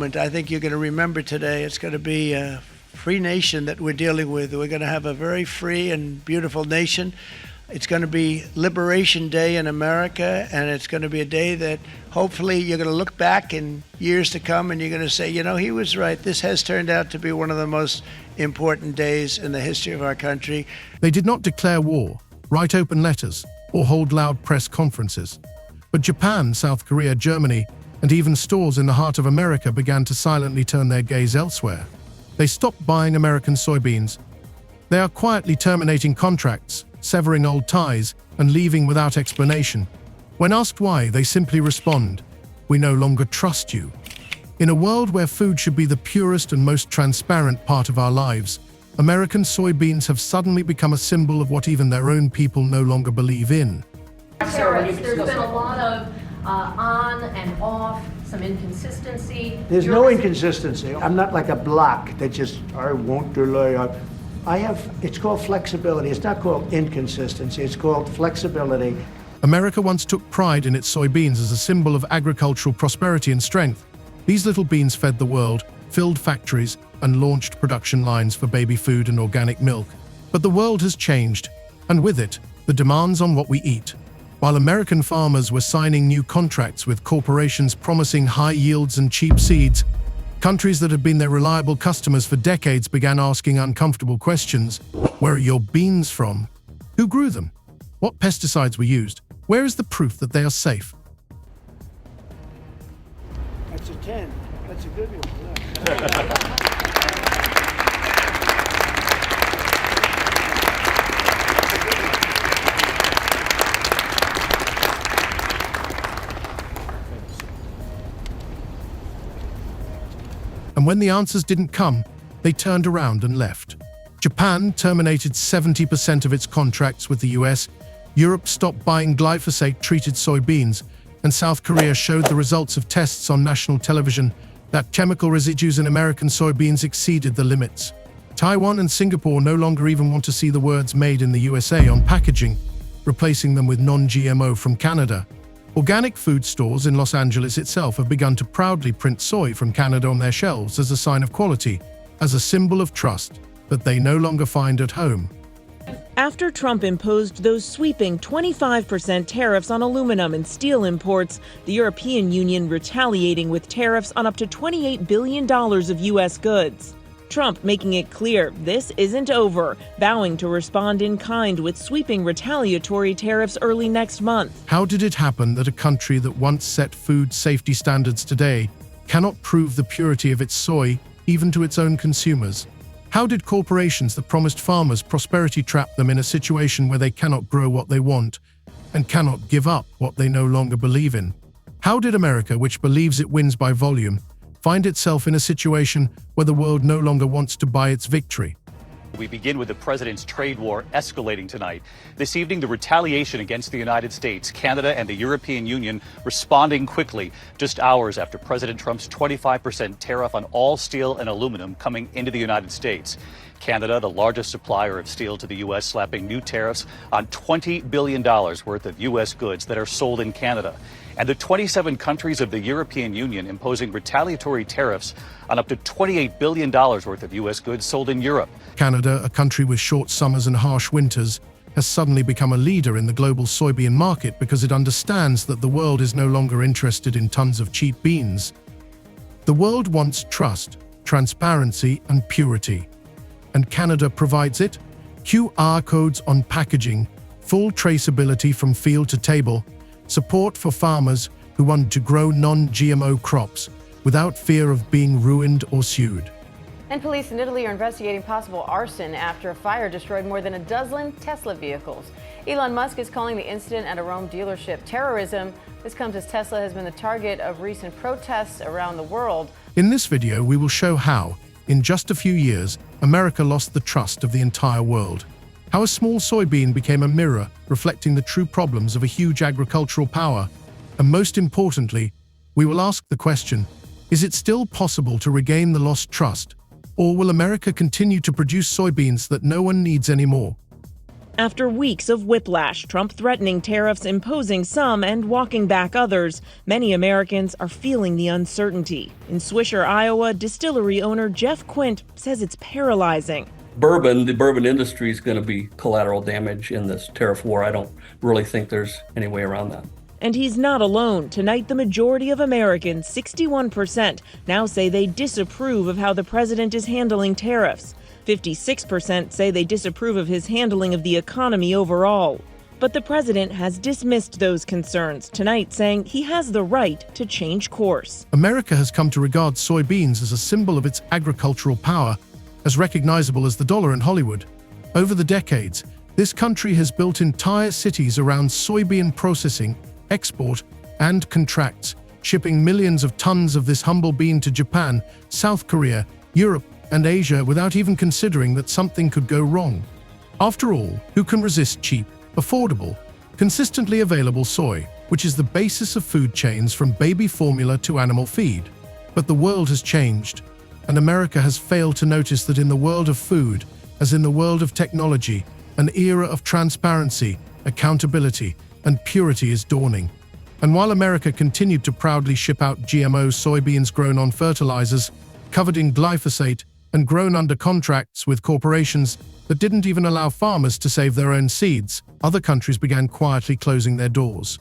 I think you're going to remember today, it's going to be a free nation that we're dealing with. We're going to have a very free and beautiful nation. It's going to be Liberation Day in America, and it's going to be a day that hopefully you're going to look back in years to come and you're going to say, you know, he was right. This has turned out to be one of the most important days in the history of our country. They did not declare war, write open letters, or hold loud press conferences. But Japan, South Korea, Germany, and even stores in the heart of America began to silently turn their gaze elsewhere. They stopped buying American soybeans. They are quietly terminating contracts, severing old ties, and leaving without explanation. When asked why, they simply respond, "We no longer trust you." In a world where food should be the purest and most transparent part of our lives, American soybeans have suddenly become a symbol of what even their own people no longer believe in. There's been a lot of on and off, some inconsistency. There's no inconsistency. I'm not like a block that just, I won't delay. It's called flexibility. It's not called inconsistency. It's called flexibility. America once took pride in its soybeans as a symbol of agricultural prosperity and strength. These little beans fed the world, filled factories, and launched production lines for baby food and organic milk. But the world has changed, and with it, the demands on what we eat. While American farmers were signing new contracts with corporations promising high yields and cheap seeds, countries that had been their reliable customers for decades began asking uncomfortable questions. Where are your beans from? Who grew them? What pesticides were used? Where is the proof that they are safe? That's a 10. That's a good one. And when the answers didn't come, they turned around and left. Japan terminated 70% of its contracts with the US, Europe stopped buying glyphosate-treated soybeans, and South Korea showed the results of tests on national television that chemical residues in American soybeans exceeded the limits. Taiwan and Singapore no longer even want to see the words "Made in the USA" on packaging, replacing them with non-GMO from Canada. Organic food stores in Los Angeles itself have begun to proudly print soy from Canada on their shelves as a sign of quality, as a symbol of trust that they no longer find at home. After Trump imposed those sweeping 25% tariffs on aluminum and steel imports, the European Union retaliating with tariffs on up to $28 billion of U.S. goods. Trump making it clear this isn't over, vowing to respond in kind with sweeping retaliatory tariffs early next month. How did it happen that a country that once set food safety standards today cannot prove the purity of its soy even to its own consumers? How did corporations that promised farmers prosperity trap them in a situation where they cannot grow what they want and cannot give up what they no longer believe in? How did America, which believes it wins by volume, find itself in a situation where the world no longer wants to buy its victory? We begin with the president's trade war escalating tonight. This evening, the retaliation against the United States, Canada, and the European Union responding quickly, just hours after President Trump's 25% tariff on all steel and aluminum coming into the United States. Canada, the largest supplier of steel to the U.S., slapping new tariffs on $20 billion worth of U.S. goods that are sold in Canada. And the 27 countries of the European Union imposing retaliatory tariffs on up to $28 billion worth of U.S. goods sold in Europe. Canada, a country with short summers and harsh winters, has suddenly become a leader in the global soybean market because it understands that the world is no longer interested in tons of cheap beans. The world wants trust, transparency, and purity. And Canada provides it. QR codes on packaging, full traceability from field to table, support for farmers who want to grow non-GMO crops without fear of being ruined or sued. And police in Italy are investigating possible arson after a fire destroyed more than a dozen Tesla vehicles. Elon Musk is calling the incident at a Rome dealership terrorism. This comes as Tesla has been the target of recent protests around the world. In this video, we will show how, in just a few years, America lost the trust of the entire world. How a small soybean became a mirror reflecting the true problems of a huge agricultural power. And most importantly, we will ask the question, is it still possible to regain the lost trust? Or will America continue to produce soybeans that no one needs anymore? After weeks of whiplash, Trump threatening tariffs, imposing some and walking back others, many Americans are feeling the uncertainty. In Swisher, Iowa, distillery owner Jeff Quint says it's paralyzing. The bourbon industry is going to be collateral damage in this tariff war. I don't really think there's any way around that. And he's not alone. Tonight, the majority of Americans, 61%, now say they disapprove of how the president is handling tariffs. 56% say they disapprove of his handling of the economy overall. But the president has dismissed those concerns tonight, saying he has the right to change course. America has come to regard soybeans as a symbol of its agricultural power, as recognizable as the dollar in Hollywood. Over the decades, this country has built entire cities around soybean processing, export, and contracts, shipping millions of tons of this humble bean to Japan, South Korea, Europe, and Asia without even considering that something could go wrong. After all, who can resist cheap, affordable, consistently available soy, which is the basis of food chains from baby formula to animal feed? But the world has changed, and America has failed to notice that in the world of food, as in the world of technology, an era of transparency, accountability, and purity is dawning. And while America continued to proudly ship out GMO soybeans grown on fertilizers, covered in glyphosate, and grown under contracts with corporations that didn't even allow farmers to save their own seeds, other countries began quietly closing their doors.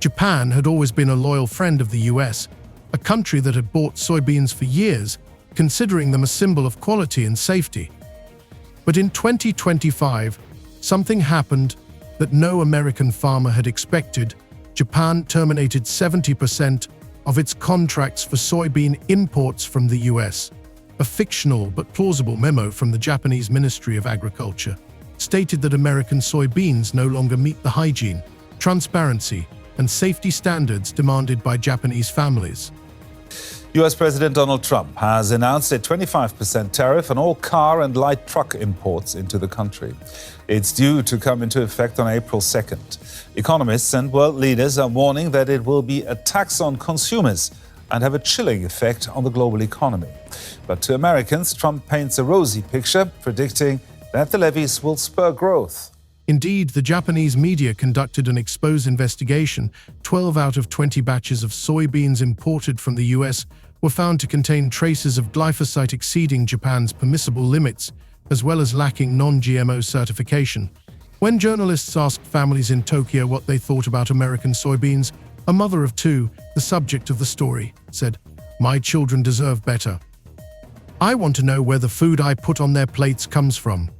Japan had always been a loyal friend of the US, a country that had bought soybeans for years, considering them a symbol of quality and safety. But in 2025, something happened that no American farmer had expected. Japan terminated 70% of its contracts for soybean imports from the US. A fictional but plausible memo from the Japanese Ministry of Agriculture stated that American soybeans no longer meet the hygiene, transparency, and safety standards demanded by Japanese families. US President Donald Trump has announced a 25% tariff on all car and light truck imports into the country. It's due to come into effect on April 2nd. Economists and world leaders are warning that it will be a tax on consumers and have a chilling effect on the global economy. But to Americans, Trump paints a rosy picture, predicting that the levies will spur growth. Indeed, the Japanese media conducted an expose investigation. 12 out of 20 batches of soybeans imported from the US were found to contain traces of glyphosate exceeding Japan's permissible limits, as well as lacking non-GMO certification. When journalists asked families in Tokyo what they thought about American soybeans, a mother of two, the subject of the story, said, "My children deserve better. I want to know where the food I put on their plates comes from."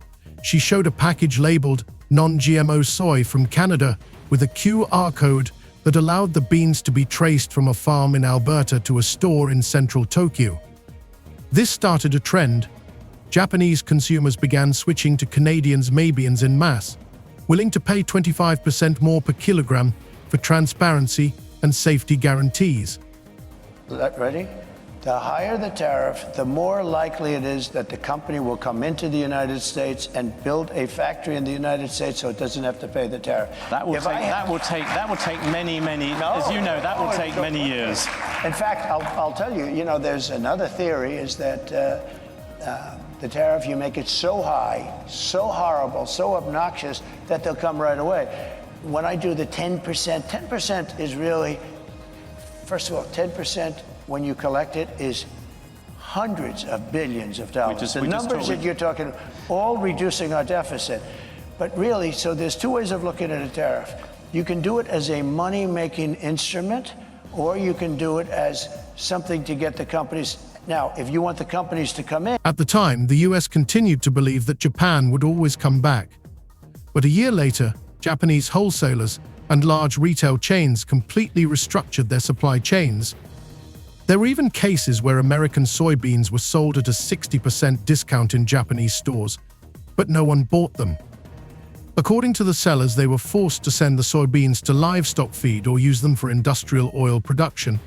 She showed a package labeled non-GMO soy from Canada with a QR code that allowed the beans to be traced from a farm in Alberta to a store in central Tokyo. This started a trend. Japanese consumers began switching to Canadians' Maybeans en masse, willing to pay 25% more per kilogram for transparency and safety guarantees. Ready? The higher the tariff, the more likely it is that the company will come into the United States and build a factory in the United States so it doesn't have to pay the tariff. That will take many, as you know, that will take many years. In fact, I'll tell you, there's another theory is that the tariff, you make it so high, so horrible, so obnoxious that they'll come right away. When I do the 10% is really, first of all, 10% when you collect it is hundreds of billions of dollars. The numbers that you're talking, all reducing our deficit. But really, so there's two ways of looking at a tariff. You can do it as a money-making instrument, or you can do it as something to get the companies. Now, if you want the companies to come in. At the time, the US continued to believe that Japan would always come back. But a year later, Japanese wholesalers and large retail chains completely restructured their supply chains. There were even cases where American soybeans were sold at a 60% discount in Japanese stores. but no one bought them. According to the sellers, they were forced to send the soybeans to livestock feed or use them for industrial oil production,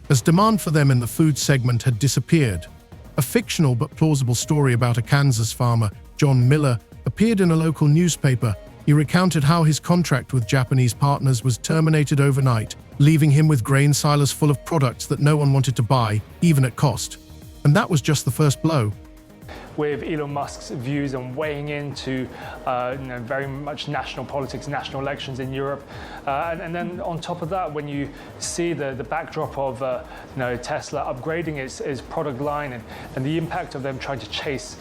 as demand for them in the food segment had disappeared. A fictional but plausible story about a Kansas farmer, John Miller, appeared in a local newspaper. He recounted how his contract with Japanese partners was terminated overnight, leaving him with grain silos full of products that no one wanted to buy, even at cost. And that was just the first blow. With Elon Musk's views on weighing into very much national politics, national elections in Europe. And then on top of that, when you see the backdrop of Tesla upgrading its product line and the impact of them trying to chase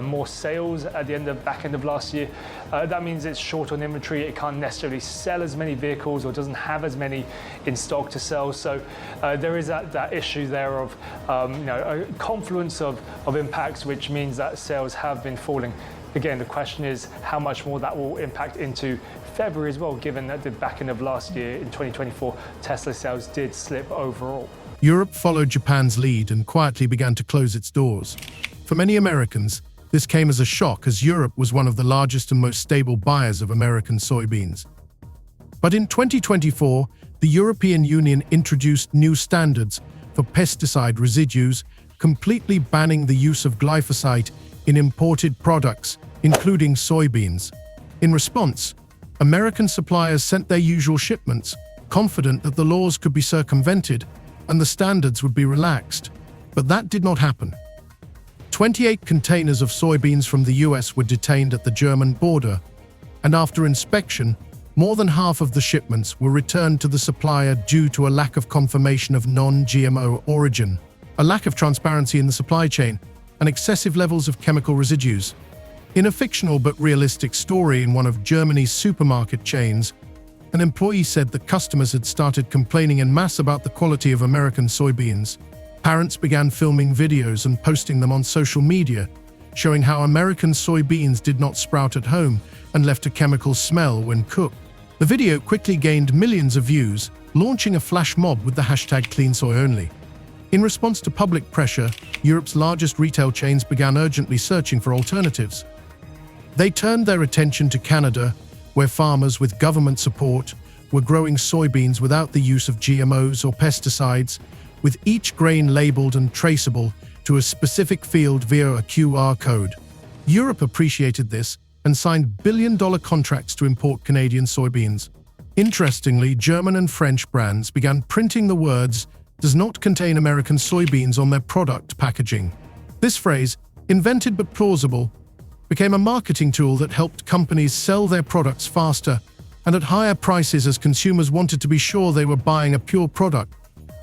more sales at the back end of last year, that means it's short on inventory. It can't necessarily sell as many vehicles or doesn't have as many in stock to sell. So there is that issue there of a confluence of impacts, which means that sales have been falling. Again, the question is how much more that will impact into February as well, given that the back end of last year in 2024, Tesla sales did slip overall. Europe followed Japan's lead and quietly began to close its doors. For many Americans, this came as a shock, as Europe was one of the largest and most stable buyers of American soybeans. But in 2024, the European Union introduced new standards for pesticide residues, completely banning the use of glyphosate in imported products, including soybeans. In response, American suppliers sent their usual shipments, confident that the laws could be circumvented and the standards would be relaxed. But that did not happen. 28 containers of soybeans from the US were detained at the German border, and after inspection, more than half of the shipments were returned to the supplier due to a lack of confirmation of non-GMO origin, a lack of transparency in the supply chain, and excessive levels of chemical residues. In a fictional but realistic story in one of Germany's supermarket chains, an employee said that customers had started complaining en masse about the quality of American soybeans. Parents began filming videos and posting them on social media, showing how American soybeans did not sprout at home and left a chemical smell when cooked. The video quickly gained millions of views, launching a flash mob with the hashtag #CleanSoyOnly. In response to public pressure, Europe's largest retail chains began urgently searching for alternatives. They turned their attention to Canada, where farmers with government support were growing soybeans without the use of GMOs or pesticides, with each grain labeled and traceable to a specific field via a QR code. Europe appreciated this and signed billion-dollar contracts to import Canadian soybeans. Interestingly, German and French brands began printing the words "does not contain American soybeans" on their product packaging. This phrase, invented but plausible, became a marketing tool that helped companies sell their products faster and at higher prices, as consumers wanted to be sure they were buying a pure product.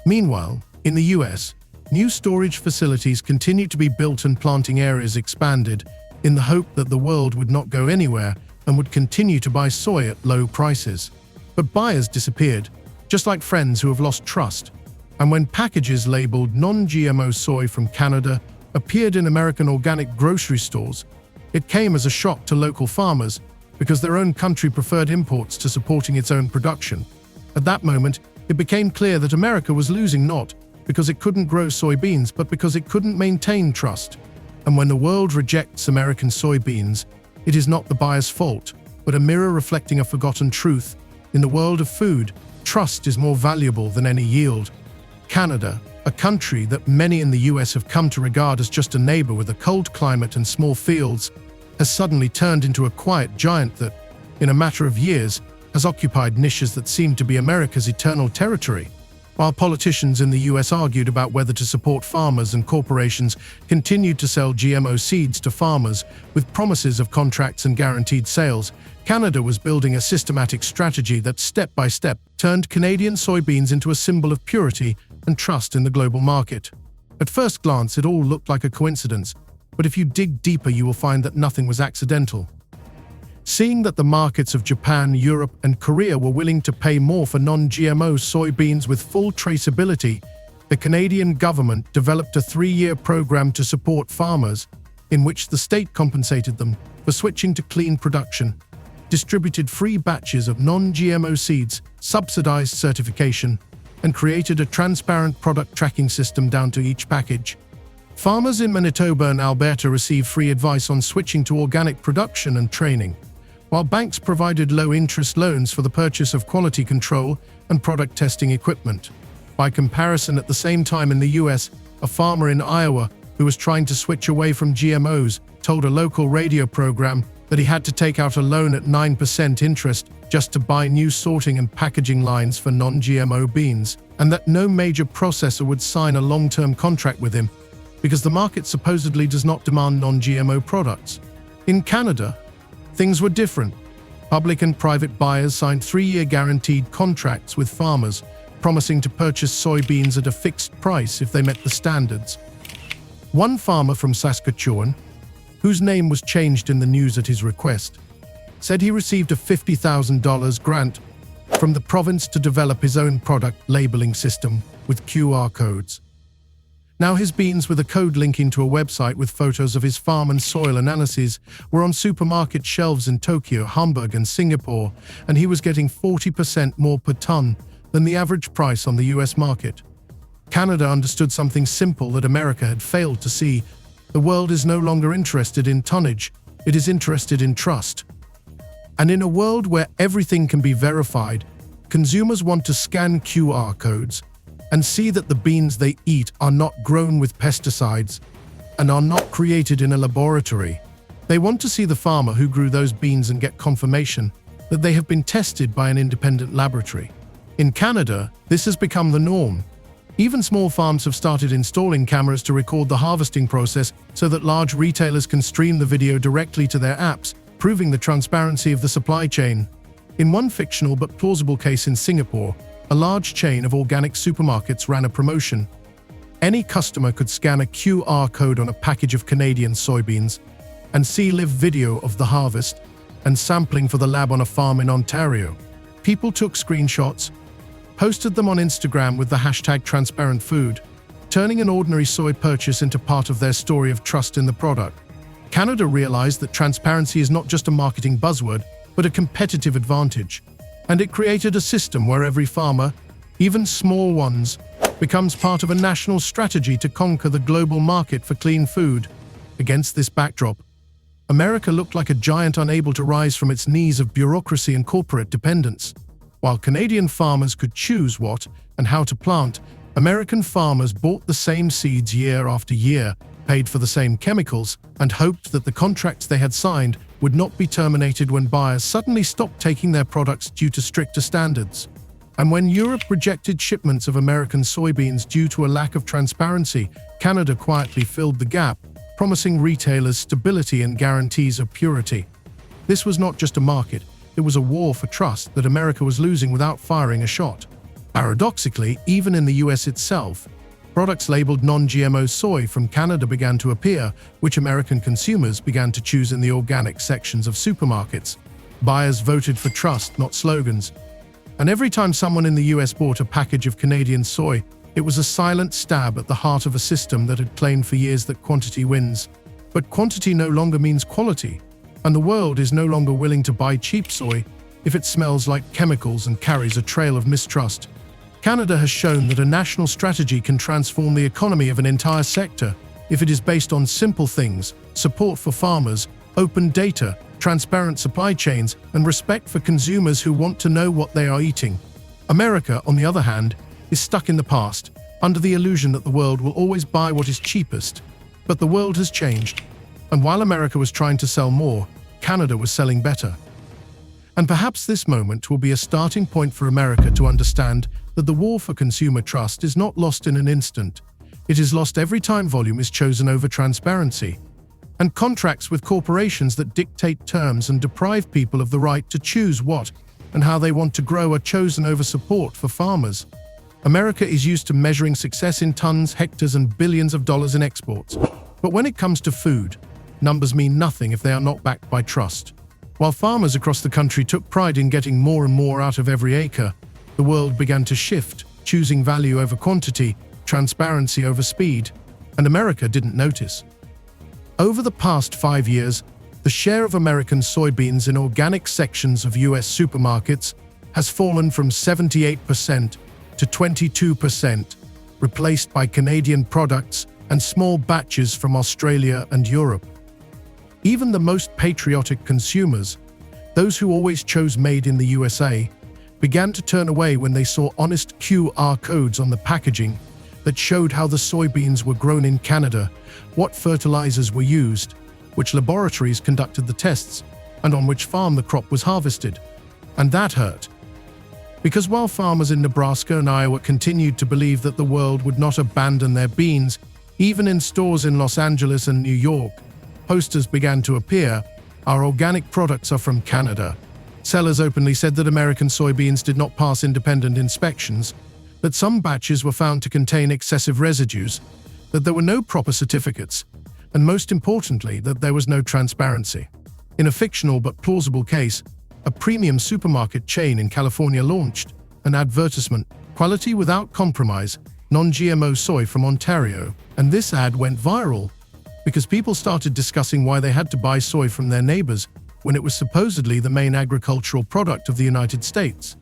Meanwhile, in the US, new storage facilities continued to be built and planting areas expanded in the hope that the world would not go anywhere and would continue to buy soy at low prices. But buyers disappeared, just like friends who have lost trust. And when packages labeled non-GMO soy from Canada appeared in American organic grocery stores, it came as a shock to local farmers because their own country preferred imports to supporting its own production. At that moment, it became clear that America was losing not because it couldn't grow soybeans, but because it couldn't maintain trust. And when the world rejects American soybeans, it is not the buyer's fault, but a mirror reflecting a forgotten truth. In the world of food, trust is more valuable than any yield. Canada, a country that many in the US have come to regard as just a neighbor with a cold climate and small fields, has suddenly turned into a quiet giant that, in a matter of years, has occupied niches that seemed to be America's eternal territory. While politicians in the US argued about whether to support farmers and corporations continued to sell GMO seeds to farmers with promises of contracts and guaranteed sales, Canada was building a systematic strategy that step by step turned Canadian soybeans into a symbol of purity and trust in the global market. At first glance, it all looked like a coincidence, but if you dig deeper, you will find that nothing was accidental. Seeing that the markets of Japan, Europe, and Korea were willing to pay more for non-GMO soybeans with full traceability, the Canadian government developed a 3-year program to support farmers, in which the state compensated them for switching to clean production, distributed free batches of non-GMO seeds, subsidized certification, and created a transparent product tracking system down to each package. Farmers in Manitoba and Alberta received free advice on switching to organic production and training, while banks provided low-interest loans for the purchase of quality control and product testing equipment. By comparison, at the same time in the US, a farmer in Iowa who was trying to switch away from GMOs told a local radio program that he had to take out a loan at 9% interest just to buy new sorting and packaging lines for non-GMO beans, and that no major processor would sign a long-term contract with him because the market supposedly does not demand non-GMO products. In Canada, things were different. Public and private buyers signed 3-year guaranteed contracts with farmers, promising to purchase soybeans at a fixed price if they met the standards. One farmer from Saskatchewan, whose name was changed in the news at his request, said he received a $50,000 grant from the province to develop his own product labeling system with QR codes. Now his beans, with a code linking to a website with photos of his farm and soil analyses, were on supermarket shelves in Tokyo, Hamburg, and Singapore, and he was getting 40% more per ton than the average price on the US market. Canada understood something simple that America had failed to see. The world is no longer interested in tonnage, it is interested in trust. And in a world where everything can be verified, consumers want to scan QR codes and see that the beans they eat are not grown with pesticides and are not created in a laboratory. They want to see the farmer who grew those beans and get confirmation that they have been tested by an independent laboratory. In Canada, this has become the norm. Even small farms have started installing cameras to record the harvesting process so that large retailers can stream the video directly to their apps, proving the transparency of the supply chain. In one fictional but plausible case in Singapore, a large chain of organic supermarkets ran a promotion. Any customer could scan a QR code on a package of Canadian soybeans and see live video of the harvest and sampling for the lab on a farm in Ontario. People took screenshots, posted them on Instagram with the hashtag #TransparentFood, turning an ordinary soy purchase into part of their story of trust in the product. Canada realized that transparency is not just a marketing buzzword, but a competitive advantage. And it created a system where every farmer, even small ones, becomes part of a national strategy to conquer the global market for clean food. Against this backdrop, America looked like a giant unable to rise from its knees of bureaucracy and corporate dependence. While Canadian farmers could choose what and how to plant, American farmers bought the same seeds year after year, paid for the same chemicals, and hoped that the contracts they had signed would not be terminated when buyers suddenly stopped taking their products due to stricter standards. And when Europe rejected shipments of American soybeans due to a lack of transparency, Canada quietly filled the gap, promising retailers stability and guarantees of purity. This was not just a market, it was a war for trust that America was losing without firing a shot. Paradoxically, even in the US itself, products labeled non-GMO soy from Canada began to appear, which American consumers began to choose in the organic sections of supermarkets. Buyers voted for trust, not slogans. And every time someone in the US bought a package of Canadian soy, it was a silent stab at the heart of a system that had claimed for years that quantity wins. But quantity no longer means quality, and the world is no longer willing to buy cheap soy if it smells like chemicals and carries a trail of mistrust. Canada has shown that a national strategy can transform the economy of an entire sector if it is based on simple things: support for farmers, open data, transparent supply chains, and respect for consumers who want to know what they are eating. America, on the other hand, is stuck in the past, under the illusion that the world will always buy what is cheapest. But the world has changed, and while America was trying to sell more, Canada was selling better. And perhaps this moment will be a starting point for America to understand that the war for consumer trust is not lost in an instant. It is lost every time volume is chosen over transparency. And contracts with corporations that dictate terms and deprive people of the right to choose what and how they want to grow are chosen over support for farmers. America is used to measuring success in tons, hectares, and billions of dollars in exports. But when it comes to food, numbers mean nothing if they are not backed by trust. While farmers across the country took pride in getting more and more out of every acre, the world began to shift, choosing value over quantity, transparency over speed, and America didn't notice. Over the past 5 years, the share of American soybeans in organic sections of US supermarkets has fallen from 78% to 22%, replaced by Canadian products and small batches from Australia and Europe. Even the most patriotic consumers, those who always chose made in the USA, began to turn away when they saw honest QR codes on the packaging that showed how the soybeans were grown in Canada, what fertilizers were used, which laboratories conducted the tests, and on which farm the crop was harvested. And that hurt. Because while farmers in Nebraska and Iowa continued to believe that the world would not abandon their beans, even in stores in Los Angeles and New York, posters began to appear, "Our organic products are from Canada." Sellers openly said that American soybeans did not pass independent inspections, that some batches were found to contain excessive residues, that there were no proper certificates, and most importantly, that there was no transparency. In a fictional but plausible case, a premium supermarket chain in California launched an advertisement, "Quality without compromise, non-GMO soy from Ontario," and this ad went viral because people started discussing why they had to buy soy from their neighbors when it was supposedly the main agricultural product of the United States.